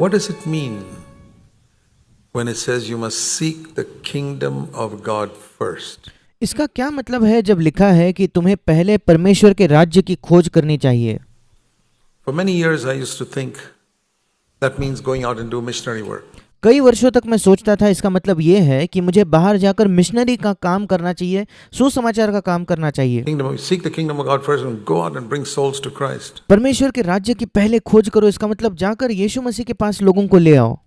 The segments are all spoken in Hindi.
What does it mean when it says you must seek the kingdom of God first? इसका क्या मतलब है जब लिखा है कि तुम्हें पहले परमेश्वर के राज्य की खोज करनी चाहिए? For many years I used to think that means going out and do missionary work. कई वर्षों तक मैं सोचता था इसका मतलब ये है कि मुझे बाहर जाकर मिशनरी का काम करना चाहिए, सुसमाचार का काम करना चाहिए। Seek the kingdom of God first and go out and bring souls to Christ. परमेश्वर के राज्य की पहले खोज करो, इसका मतलब जाकर यीशु मसीह के पास लोगों को ले आओ।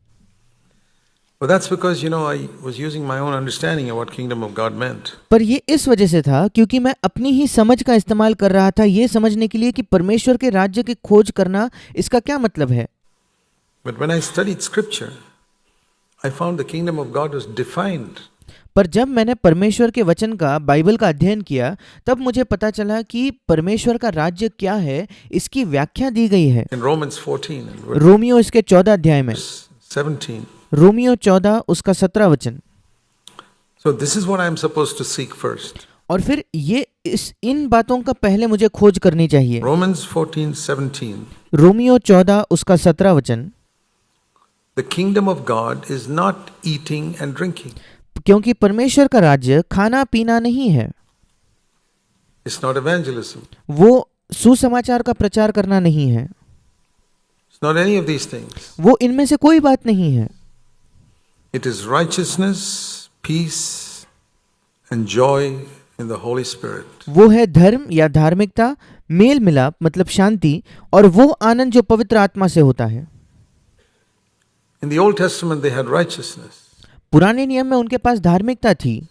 But that's because I was using my own understanding of what kingdom of God meant. पर ये इस वजह से था क्योंकि मैं अपनी ही समझ का इस्तेमाल कर रहा था ये समझने के लिए कि परमेश्वर के राज्य की खोज करना इसका क्या मतलब है। But when I studied scripture, I found the kingdom of God was defined. पर जब मैंने परमेश्वर के वचन का, बाइबल का अध्ययन किया, तब मुझे पता चला कि परमेश्वर का राज्य क्या है, इसकी व्याख्या दी गई है। In Romans 14 रोमियो इसके 14 अध्याय में, 17. रोमियो 14 उसका 17 वचन। So this is what I am supposed to seek first. और फिर ये इन बातों का पहले मुझे खोज करनी चाहिए। Romans 14:17. रोमियो 14 उसका 17 वचन। The kingdom of God is not eating and drinking. क्योंकि परमेश्वर का राज्य खाना पीना नहीं है। It's not evangelism. वो सुसमाचार का प्रचार करना नहीं है। It's not any of these things. वो इनमें से कोई बात नहीं है। It is righteousness, peace and joy in the Holy Spirit. वो है धर्म या धार्मिकता, मेल मिलाप मतलब शांति, और वो आनंद जो पवित्र आत्मा से होता है। In the Old Testament they had righteousness. पुराने नियम में उनके पास धार्मिकता थी,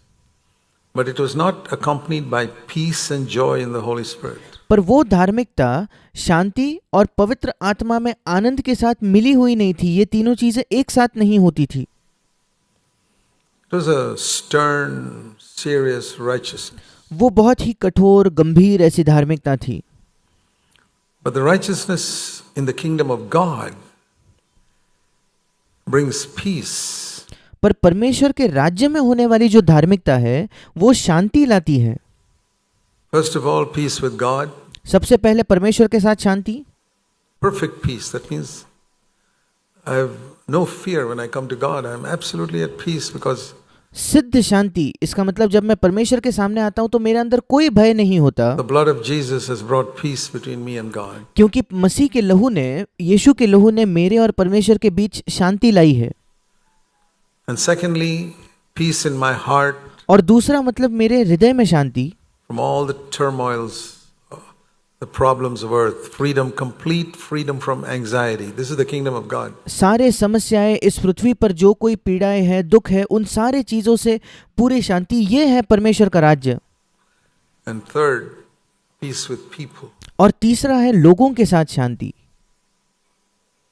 but it was not accompanied by peace and joy in the Holy Spirit. पर वो धार्मिकता शांति और पवित्र आत्मा में आनंद के साथ मिली हुई नहीं थी। ये तीनों चीजें एक साथ नहीं होती थी। It was a stern, serious righteousness. वो बहुत ही कठोर, गंभीर ऐसी धार्मिकता थी। But the righteousness in the kingdom of God brings peace. पर परमेश्वर के राज्य में होने वाली जो धार्मिकता है वो शांति लाती है। First of all, peace with God. सबसे पहले परमेश्वर के साथ शांति। Perfect peace. That means I have no fear when I come to God. I am absolutely at peace because सिद्ध शांति, इसका मतलब जब मैं परमेश्वर के सामने आता हूं तो मेरे अंदर कोई भय नहीं होता, the blood of Jesus has brought peace between me and God. क्योंकि मसीह के लहू ने, यीशु के लहू ने मेरे और परमेश्वर के बीच शांति लाई है। And secondly, peace in my heart. और दूसरा मतलब मेरे हृदय में शांति, from all the turmoils, the problems of earth, freedom, complete freedom from anxiety. This is the kingdom of God. सारे समस्याएं इस पृथ्वी पर जो कोई पीड़ाएं हैं, दुख है, उन सारे चीजों से पूरी शांति, ये है परमेश्वर का राज्य। And third, peace with people. और तीसरा है लोगों के साथ शांति,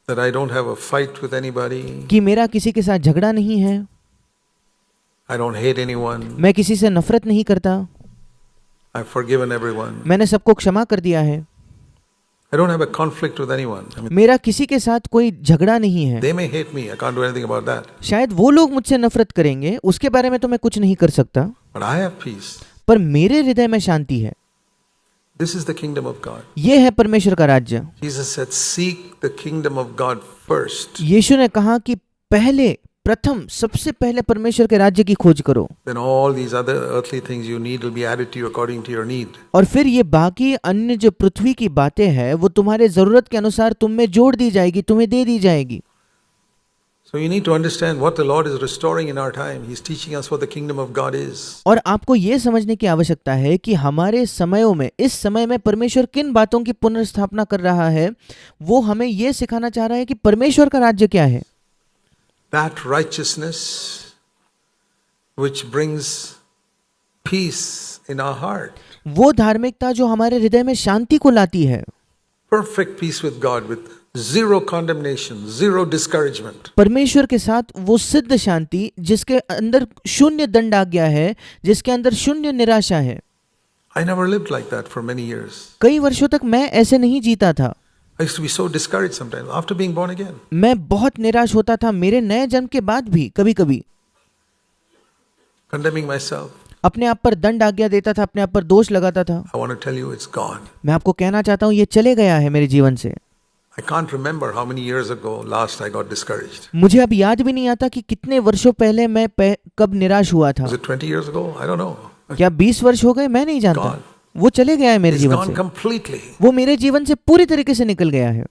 that I don't have a fight with anybody. कि मेरा किसी के साथ झगड़ा नहीं है, I don't hate anyone. मैं किसी से नफरत नहीं करता, I've forgiven everyone. मैंने सबको क्षमा कर दिया है, I don't have a conflict with anyone. मेरा किसी के साथ कोई झगड़ा नहीं है। They may hate me. I can't do anything about that. शायद वो लोग मुझसे नफरत करेंगे, उसके बारे में तो मैं कुछ नहीं कर सकता, But I have peace. पर मेरे हृदय में शांति है। This is the kingdom of God. ये है परमेश्वर का राज्य। Jesus said, "Seek the kingdom of God first." यीशु ने कहा कि पहले, प्रथम, सबसे पहले परमेश्वर के राज्य की खोज करो। Then all these other earthly things you need will be added to you according to your need. और फिर ये बाकी अन्य जो पृथ्वी की बातें हैं वो तुम्हारे जरूरत के अनुसार तुम में जोड़ दी जाएगी, तुम्हें दे दी जाएगी। So you need to understand what the Lord is restoring in our time. He's teaching us what the kingdom of God is. और आपको ये समझने की आवश्यकता है कि हमारे समयों में, इस समय में परमेश्वर किन बातों की पुनर्स्थापना कर रहा है। वो हमें ये सिखाना चाह रहा है कि परमेश्वर का राज्य क्या है। That righteousness which brings peace in our heart. वो धार्मिकता जो हमारे हृदय में शांति को लाती है। Perfect peace with God with zero condemnation, zero discouragement. परमेश्वर के साथ वो सिद्ध शांति जिसके अंदर शून्य दंड आज्ञा है, जिसके अंदर शून्य निराशा है। I never lived like that for many years. कई वर्षों तक मैं ऐसे नहीं जीता था। I used to be so discouraged sometimes after being born again. मैं बहुत निराश होता था मेरे नए जन्म के बाद भी, कभी-कभी condemning myself. अपने आप पर दंड आज्ञा देता था, अपने आप पर दोष लगाता था। I want to tell you it's gone. मैं आपको कहना चाहता हूँ ये चले गया है मेरे जीवन से। I can't remember how many years ago last I got discouraged. मुझे अब याद भी नहीं आता कि कितने वर्षों पहले मैं कब निराश हुआ था। Was it 20 years ago? I don't know. क्या 20 वर्ष हो गए? मैं नहीं जानता। Gone. वो चले गया है मेरे It's जीवन gone से, completely. वो मेरे जीवन से पूरी तरीके से निकल गया है।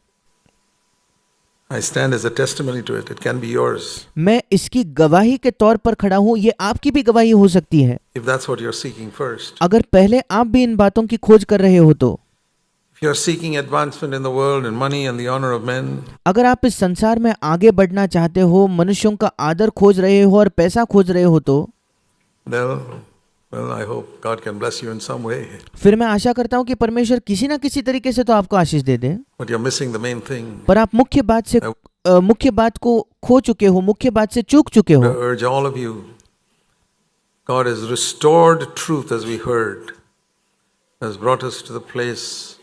I stand as a testimony to it. It can be yours. मैं इसकी गवाही के तौर पर खड़ा हूँ, ये आपकी भी गवाही हो सकती है। If that's what you're seeking first. अगर पहले आप भी इन बातों की खोज कर रहे हो तो, If you're seeking advancement in the world and money and the honor of men, अगर आप इस संसार में आगे बढ़ना चाहते हो, मनुष्यों का आदर खोज रहे हो और पैसा खोज रहे हो तो, well, I hope God can bless you in some way. फिर मैं आशा करता हूँ कि परमेश्वर किसी ना किसी तरीके से तो आपको आशीष दे दे। But you're missing the main thing. पर आप मुख्य बात को खो चुके हो, मुख्य बात से चूक चुके I हो। urge all of you, God has restored truth as we heard, has brought us to the place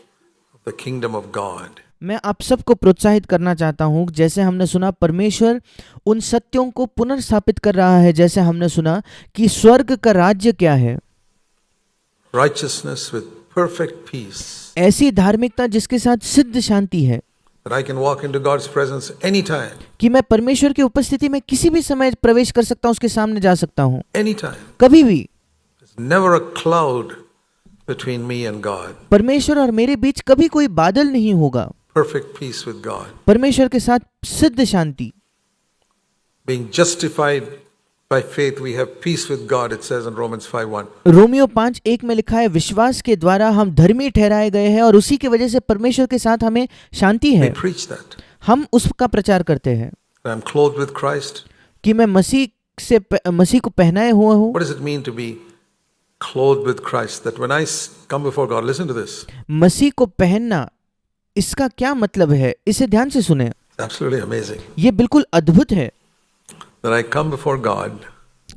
of the kingdom of God. मैं आप सबको प्रोत्साहित करना चाहता हूँ, जैसे हमने सुना परमेश्वर उन सत्यों को पुनर्स्थापित कर रहा है, जैसे हमने सुना कि स्वर्ग का राज्य क्या है। Righteousness with perfect peace. ऐसी धार्मिकता जिसके साथ सिद्ध शांति है, That I can walk into God's presence anytime, कि मैं परमेश्वर की उपस्थिति में किसी भी समय प्रवेश कर सकता हूँ, उसके सामने जा सकता हूँ, anytime. कभी भी। There's never a cloud between me and God. परमेश्वर और मेरे बीच कभी कोई बादल नहीं होगा। Perfect peace with God. परमेश्वर के साथ सिद्ध शांति। Being justified by faith, we have peace with God, it says in Romans 5:1. Romeo 5:1 में लिखा है, विश्वास के द्वारा हम धर्मी ठहराए गए हैं और उसी की वजह से परमेश्वर के साथ हमें शांति We है। preach that. हम उसका प्रचार करते हैं That I'm clothed with Christ. कि मैं मसीह को पहनाए हुआ हूँ। What does it mean to be clothed with Christ? That when I come before God, listen to this. मसीह को पहनना, इसका क्या मतलब है? इसे ध्यान से सुने। It's absolutely amazing. ये बिल्कुल अद्भुत है That I come before God,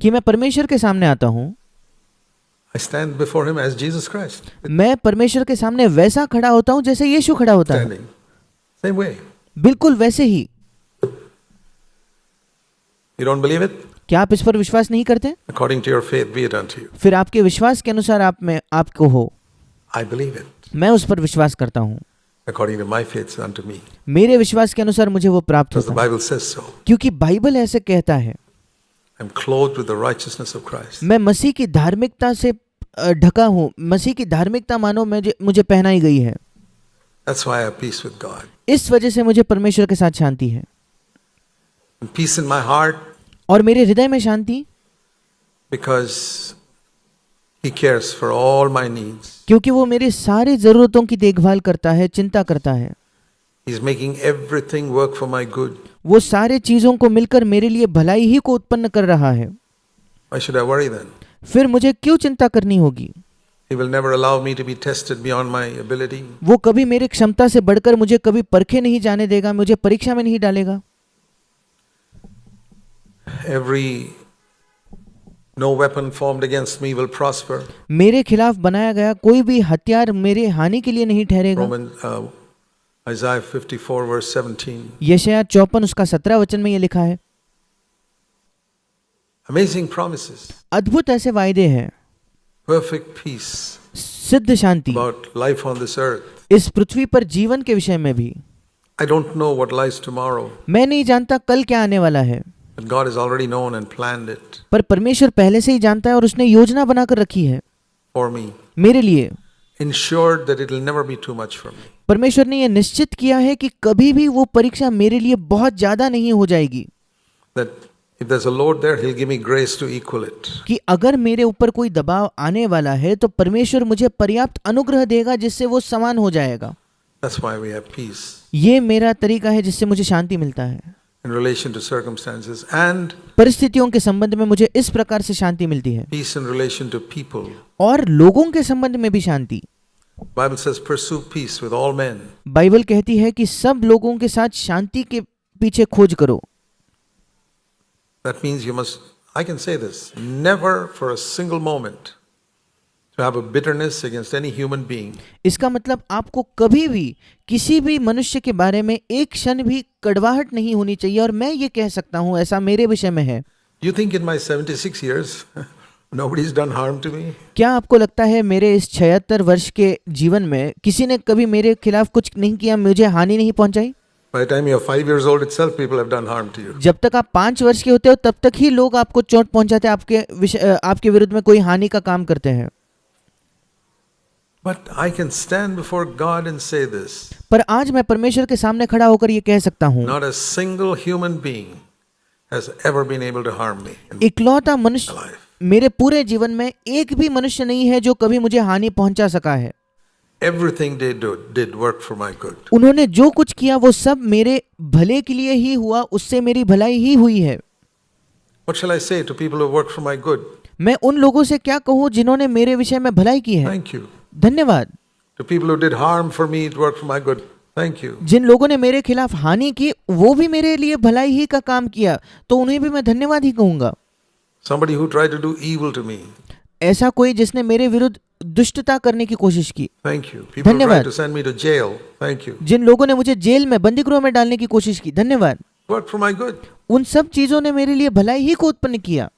कि मैं परमेश्वर के सामने आता हूँ, I stand before Him as Jesus Christ. मैं परमेश्वर के सामने वैसा खड़ा होता हूँ जैसे यीशु खड़ा होता है, Standing. Same way. बिल्कुल वैसे ही। You don't believe it? क्या आप इस पर विश्वास नहीं करते? According to your faith, be it unto you. फिर आपके विश्वास के अनुसार आपको हो। I believe it. मैं उस पर विश्वास करता हूँ, According to my faith, it's unto me. मेरे विश्वास के अनुसार मुझे वो प्राप्त Because the होता है, Bible says so. क्योंकि बाइबल ऐसे कहता है। I'm clothed with the righteousness of Christ. मैं मसीह की धार्मिकता से ढका हूँ, मसीह की धार्मिकता मानो मुझे पहनाई गई है। That's why I have peace with God. इस वजह से मुझे परमेश्वर के साथ शांति है, And peace in my heart और मेरे हृदय में शांति, because He cares for all my needs. क्योंकि वो मेरी सारी जरूरतों की देखभाल करता है, चिंता करता है। He's making everything work for my good. वो सारे चीजों को मिलकर मेरे लिए भलाई ही को उत्पन्न कर रहा है। Why should I worry then? फिर मुझे क्यों चिंता करनी होगी? He will never allow me to be tested beyond my ability. वो कभी मेरी क्षमता से बढ़कर मुझे कभी परखे नहीं जाने देगा, मुझे परीक्षा में नहीं डालेगा। No weapon formed against me will prosper. मेरे खिलाफ बनाया गया कोई भी हथियार मेरे हानि के लिए नहीं ठहरेगा। Isaiah 54 verse 17. यशायाह 54 उसका 17 वचन में ये लिखा है। Amazing promises. अद्भुत ऐसे वायदे हैं। Perfect peace. सिद्ध शांति About life on this earth. इस पृथ्वी पर जीवन के विषय में भी। I don't know what lies tomorrow. मैं नहीं जानता कल क्या आने वाला है, But God has already known and planned it पर परमेश्वर पहले से ही जानता है और उसने योजना बनाकर रखी है for me. मेरे लिए। Ensured that it will never be too much for me. परमेश्वर ने यह निश्चित किया है कि कभी भी वो परीक्षा मेरे लिए बहुत ज्यादा नहीं हो जाएगी। That if there's a load there, He'll give me grace to equal it. कि अगर मेरे ऊपर कोई दबाव आने वाला है तो परमेश्वर मुझे पर्याप्त अनुग्रह देगा जिससे वो समान हो जाएगा। That's why we have peace ये मेरा तरीका है जिससे मुझे शांति मिलता है। in relation to circumstances and परिस्थितियों के संबंध में मुझे इस प्रकार से शांति मिलती है, peace in relation to people. और लोगों के संबंध में भी शांति। Bible says pursue peace with all men. Bible कहती है कि सब लोगों के साथ शांति के पीछे खोज करो। That means you must, I can say this, never for a single moment to have a bitterness against any human being. इसका मतलब आपको कभी भी किसी भी मनुष्य के बारे में एक क्षण भी कड़वाहट नहीं होनी चाहिए, और मैं ये कह सकता हूँ ऐसा मेरे विषय में है। You think in my 76 years nobody's done harm to me? क्या आपको लगता है मेरे इस 76 वर्ष के जीवन में किसी ने कभी मेरे खिलाफ कुछ नहीं किया, मुझे हानि नहीं पहुंचाई? By the time you're 5 years old itself, people have done harm to you. जब तक आप 5 वर्ष के होते हो तब तक ही लोग आपको चोट पहुंचाते हैं, आपके विरुद्ध में कोई हानि का काम करते हैं। But I can stand before God and say this. पर आज मैं परमेश्वर के सामने खड़ा होकर ये कह सकता हूँ, Not a single human being has ever been able to harm me in इकलौता my मनुष्य life. मेरे पूरे जीवन में एक भी मनुष्य नहीं है जो कभी मुझे हानि पहुंचा सका है। Everything they did work for my good. उन्होंने जो कुछ किया वो सब मेरे भले के लिए ही हुआ, उससे मेरी भलाई ही हुई है। What shall I say to people who work for my good? मैं उन लोगों से क्या कहूँ जिन्होंने मेरे विषय में भलाई की है? Thank you. धन्यवाद। To people who did harm for me, it worked for my good. Thank you. जिन लोगों ने मेरे खिलाफ हानि की वो भी मेरे लिए भलाई ही का काम किया, तो उन्हें भी मैं धन्यवाद ही कहूंगा। Somebody who tried to do evil to me. ऐसा कोई जिसने मेरे विरुद्ध दुष्टता करने की कोशिश की, Thank you. People who tried धन्यवाद। to send me to jail. Thank you. जिन लोगों ने मुझे जेल में, बंदीगृह में डालने की कोशिश की, धन्यवाद। Worked for my good. उन सब चीजों ने मेरे लिए भलाई ही को उत्पन्न किया।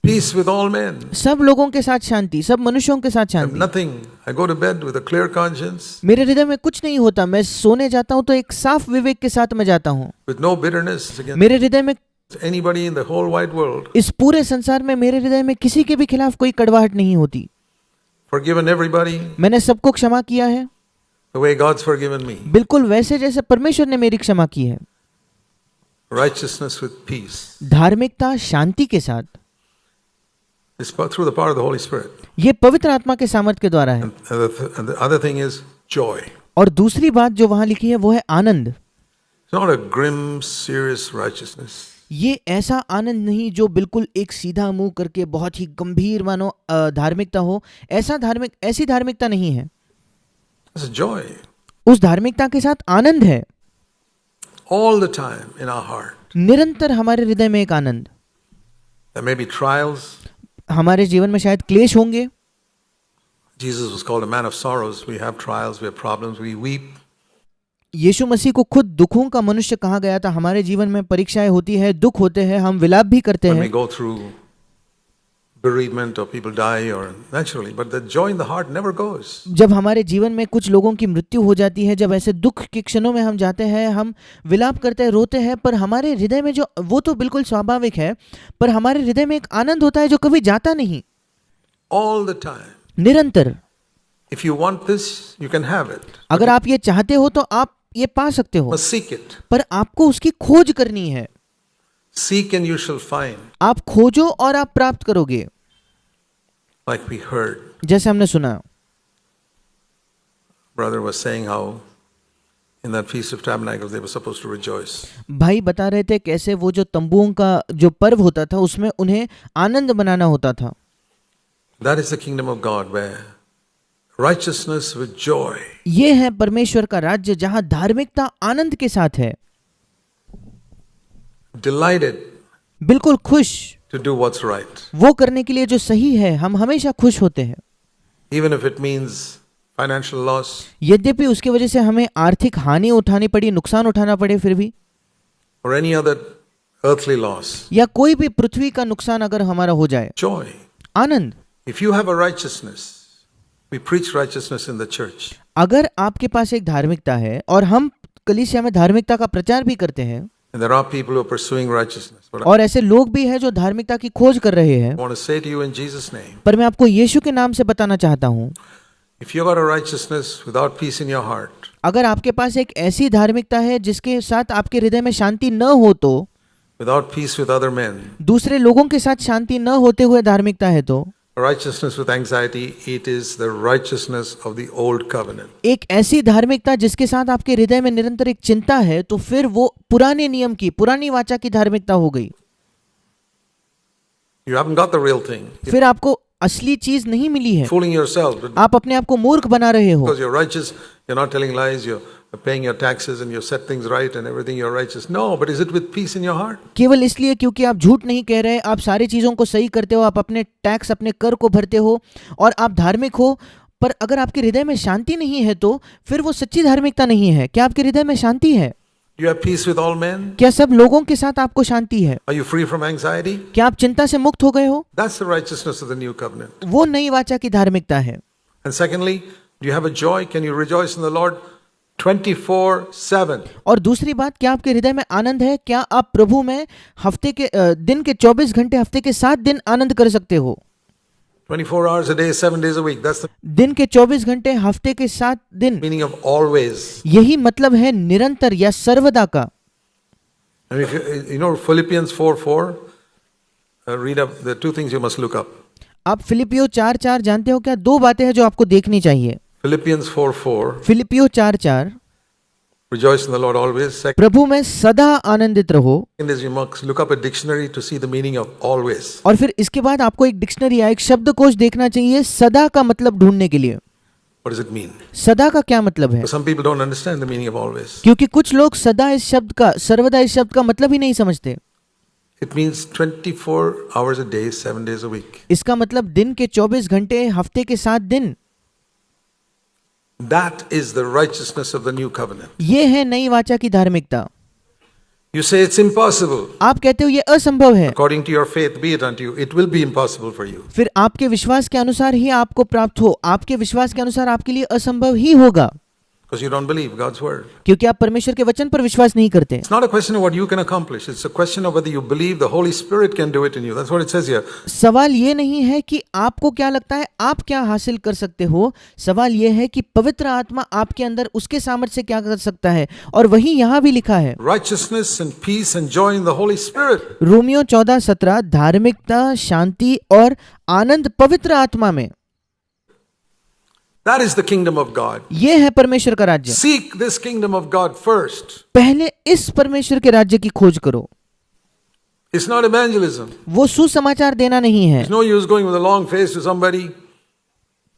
Peace with all men. सब लोगों के साथ शांति, सब मनुष्यों के साथ I have Shanti. nothing. I go to bed with a clear conscience, मेरे हृदय में कुछ नहीं होता, मैं सोने जाता हूँ तो एक साफ विवेक के साथ मैं जाता हूँ। with no bitterness against मेरे हृदय में, anybody in the whole wide world. इस पूरे संसार में मेरे हृदय में किसी के भी खिलाफ कोई कड़वाहट नहीं होती। Forgiven everybody मैंने सबको क्षमा किया है, the way God's forgiven me. बिल्कुल वैसे जैसे परमेश्वर ने मेरी क्षमा की है। Righteousness with peace. धार्मिकता शांति के साथ, It's through the power of the Holy Spirit. ये पवित्र आत्मा के सामर्थ्य के द्वारा है। And the other thing is joy. और दूसरी बात जो वहां लिखी है वो है आनंद। It's not a grim, serious righteousness. ये ऐसा आनंद नहीं जो बिल्कुल एक सीधा मुंह करके बहुत ही गंभीर मानो धार्मिकता हो, ऐसी धार्मिकता नहीं है। It's a joy उस धार्मिकता के साथ आनंद है, all the time in our heart. निरंतर हमारे हृदय में एक आनंद। There may be trials. हमारे जीवन में शायद क्लेश होंगे। Jesus was called a man of sorrows. We have trials, we have problems, we weep. यीशु मसीह को खुद दुखों का मनुष्य कहा गया था। हमारे जीवन में परीक्षाएं होती है, दुख होते हैं, हम विलाप भी करते When we हैं। go through bereavement or people die or naturally, but the joy in the heart never goes. जब हमारे जीवन में कुछ लोगों की मृत्यु हो जाती है, जब ऐसे दुख के क्षणों में हम जाते हैं, हम विलाप करते हैं, रोते हैं, पर हमारे हृदय में जो वो तो बिल्कुल स्वाभाविक है, पर हमारे हृदय में एक आनंद होता है जो कभी जाता नहीं, All the time. निरंतर। If you want this, you can have it. अगर आप ये चाहते हो तो आप ये पा सकते हो, Must seek it. पर आपको उसकी खोज करनी है। Seek and you shall find. आप खोजो और आप प्राप्त करोगे। Like we heard, जैसे हमने सुना, brother was saying how in that Feast of Tabernacles they were supposed to rejoice. भाई बता रहे थे कैसे वो जो तंबुओं का जो पर्व होता था उसमें उन्हें आनंद मनाना होता था। That is the kingdom of God where righteousness with joy. ये है परमेश्वर का राज्य जहां धार्मिकता आनंद के साथ है, Delighted बिल्कुल खुश, to do what's right. वो करने के लिए जो सही है। हम हमेशा खुश होते हैं, Even if it means financial loss, यद्यपि उसकी वजह से हमें आर्थिक हानि उठानी पड़ी, नुकसान उठाना पड़े, फिर भी, or any other earthly loss. या कोई भी पृथ्वी का नुकसान अगर हमारा हो जाए, Joy. Anand. If you have a righteousness, we preach righteousness in the church. अगर आपके पास एक धार्मिकता है और हम कलीसिया में धार्मिकता का प्रचार भी करते हैं, And there are people who are pursuing righteousness. But और ऐसे लोग भी हैं जो धार्मिकता की खोज कर रहे हैं, I want to say to you in Jesus' name, पर मैं आपको यीशु के नाम से बताना चाहता हूँ, if you got a righteousness without peace in your heart, अगर आपके पास एक ऐसी धार्मिकता है जिसके साथ आपके हृदय में शांति न हो, तो without peace with other men, दूसरे लोगों के साथ शांति न होते हुए धार्मिकता है, तो righteousness with anxiety, it is the righteousness of the old covenant. एक ऐसी धार्मिकता जिसके साथ आपके हृदय में निरंतर एक चिंता है, तो फिर वो पुराने नियम की, पुरानी वाचा की धार्मिकता हो गई। You haven't got the real thing. You're फिर आपको असली चीज नहीं मिली है, fooling yourself. But आप अपने आप को मूर्ख बना रहे हो। because you're righteous, you're not telling lies, you're paying your taxes and you set things right and everything, you're righteous. No, but is it with peace in your heart? केवल इसलिए क्योंकि आप झूठ नहीं कह रहे, आप सारी चीजों को सही करते हो, आप अपने टैक्स, अपने कर को भरते हो और आप धार्मिक हो, पर अगर आपके हृदय में शांति नहीं है तो फिर वो सच्ची धार्मिकता नहीं है। क्या आपके हृदय में शांति है? You have peace with all men? क्या सब लोगों के साथ आपको शांति है? Are you free from anxiety? क्या आप चिंता से मुक्त हो गए हो? That's the righteousness of the new covenant. वो नई वाचा की धार्मिकता है। And secondly, do you have a joy? Can you rejoice in the Lord 24/7. और दूसरी बात, क्या आपके हृदय में आनंद है? क्या आप प्रभु में हफ्ते के दिन के 24 घंटे, हफ्ते के 7 दिन आनंद कर सकते हो? 24 hours a day, 7 days a week. That's the दिन के 24 घंटे, हफ्ते के 7 दिन, meaning of always. यही मतलब है निरंतर या सर्वदा का। And if you know Philippians 4:4, read up the two things you must look up. आप फिलिपियो 4:4 जानते हो क्या? 2 बातें हैं जो आपको देखनी चाहिए। Philippians 4:4, फिलिपियो 4:4, rejoice in the Lord always. Second प्रभु में सदा आनंदित रहो। is you must look up a dictionary to see the meaning of always. और फिर इसके बाद आपको एक डिक्शनरी या एक शब्दकोश देखना चाहिए सदा का मतलब ढूंढने के लिए। What does it mean? सदा का क्या मतलब है? Some people don't understand the meaning of always. क्योंकि कुछ लोग सदा इस शब्द का, सर्वदा इस शब्द का मतलब ही नहीं समझते। It means 24 hours a day, 7 days a week. इसका मतलब दिन के 24 घंटे, हफ्ते के 7 दिन। That is the righteousness of the new covenant. ये है नई वाचा की धार्मिकता। You say it's impossible. आप कहते हो ये असंभव है, According to your faith, be it unto you. It will be impossible for you. फिर आपके विश्वास के अनुसार ही आपको प्राप्त हो। आपके विश्वास के अनुसार आपके लिए असंभव ही होगा, Because you don't believe God's word. क्योंकि आप परमेश्वर के वचन पर विश्वास नहीं करते। It's not a question of what you can accomplish. It's a question of whether you believe the Holy Spirit can do it in you. That's what it says here. सवाल ये नहीं है कि आपको क्या लगता है, आप क्या हासिल कर सकते हो। सवाल ये है कि पवित्र आत्मा आपके अंदर उसके सामर्थ्य से क्या कर सकता है, और वही यहाँ भी लिखा है। Righteousness and peace and joy in the Holy Spirit. Romeo 14:17, धार्मिकता, शांति और आनंद पवित्र आत्मा में। That is the kingdom of God. ये है परमेश्वर का राज्य। Seek this kingdom of God first. पहले इस परमेश्वर के राज्य की खोज करो। It's not evangelism. वो सुसमाचार देना नहीं है। There's no use going with a long face to somebody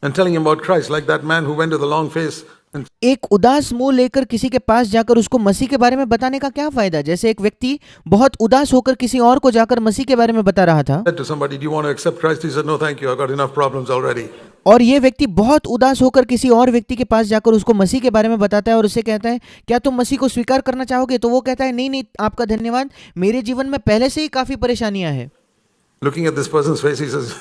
and telling him about Christ, like that man who went to the long face and एक उदास मुंह लेकर किसी के पास जाकर उसको मसीह के बारे में बताने का क्या फायदा? जैसे एक व्यक्ति बहुत उदास होकर किसी और को जाकर मसीह के बारे में बता रहा था, said to somebody, "Do you want to accept Christ?" He said, "No, thank you. I've got enough problems already." और ये व्यक्ति बहुत उदास होकर किसी और व्यक्ति के पास जाकर उसको मसीह के बारे में बताता है और उससे कहता है, क्या तुम मसीह को स्वीकार करना चाहोगे? तो वो कहता है, नहीं नहीं आपका धन्यवाद, मेरे जीवन में पहले से ही काफी परेशानियां हैं। Looking at this person's face, he says,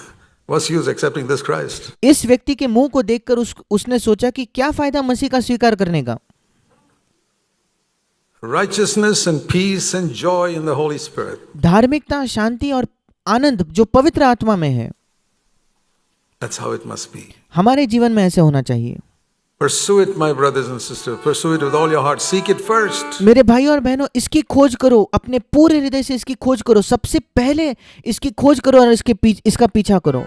"What's use accepting this Christ?" इस व्यक्ति के मुंह को देखकर उसने सोचा कि क्या फायदा मसीह का स्वीकार करने का। Righteousness and peace and joy in the Holy Spirit. धार्मिकता, शांति और आनंद जो पवित्र आत्मा में है, That's how it must be. हमारे जीवन में ऐसे होना चाहिए। Pursue it, my brothers and sisters. Pursue it with all your heart. Seek it first. मेरे भाई और बहनों, इसकी खोज करो, अपने पूरे हृदय से इसकी खोज करो, सबसे पहले इसकी खोज करो और इसका पीछा करो।